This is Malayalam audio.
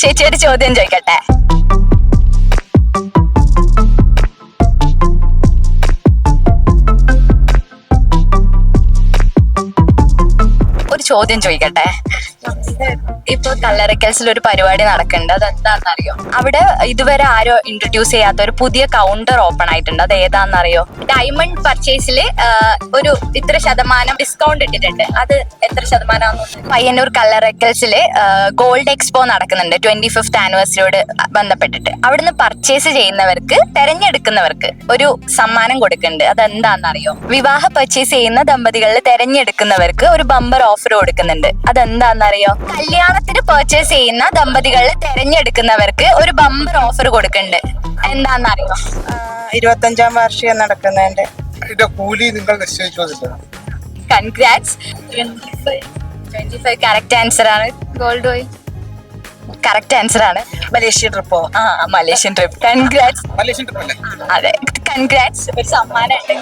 ചേച്ചി ഒരു ചോദ്യം ചോദിക്കട്ടെ? ഒരു ചോദ്യം ചോദിക്കട്ടെ? ഇപ്പൊ കല്ലറക്കൽസിൽ ഒരു പരിപാടി നടക്കുന്നുണ്ട്, അതെന്താണെന്നറിയോ? അവിടെ ഇതുവരെ ആരോ ഇൻട്രൊഡ്യൂസ് ചെയ്യാത്ത ഒരു പുതിയ കൗണ്ടർ ഓപ്പൺ ആയിട്ടുണ്ട്. അത് ഏതാണെന്നറിയോ? ഡയമണ്ട് പർച്ചേസില് ഒരു ഇത്ര ശതമാനം ഡിസ്കൗണ്ട് ഇട്ടിട്ടുണ്ട്. അത് എത്ര ശതമാനമാണെന്ന്? പയ്യന്നൂർ കല്ലറക്കൽസില് ഗോൾഡ് എക്സ്പോ നടക്കുന്നുണ്ട് 25th ആനിവേഴ്സറിയോട് ബന്ധപ്പെട്ടിട്ട്. അവിടുന്ന് പർച്ചേസ് ചെയ്യുന്നവർക്ക്, തെരഞ്ഞെടുക്കുന്നവർക്ക് ഒരു സമ്മാനം കൊടുക്കുന്നുണ്ട്. അതെന്താണെന്നറിയോ? വിവാഹ പർച്ചേസ് ചെയ്യുന്ന ദമ്പതികളിൽ തെരഞ്ഞെടുക്കുന്നവർക്ക് ഒരു ബമ്പർ ഓഫർ കൊടുക്കുന്നുണ്ട്. അതെന്താണെന്നറിയോ? കല്യാണത്തിന് പർച്ചേസ് ചെയ്യുന്ന ദമ്പതികളിൽ തെരഞ്ഞെടുക്കുന്നവർക്ക് ഒരു ബമ്പർ ഓഫർ കൊടുക്കുന്നുണ്ട്. എന്താണെന്നറിയോ? 25ാം വാർഷികം നടക്കുന്നതിന്റെ കൂലി നിങ്ങൾ നിശ്ചയിച്ചോ? കൺഗ്രാറ്റ്സ്. 25 കറക്റ്റ് ആൻസർ ആണ്. ഗോൾഡ് ഓയിൽ കറക്റ്റ് ആൻസർ ആണ്. മലേഷ്യൻ ട്രിപ്പോ? Malaysian trip. Congrats. Malaysian trip അല്ലേ? അതെ, കൺഗ്രാറ്റ്സ്. ഒരു സമ്മാനം ഉണ്ട്.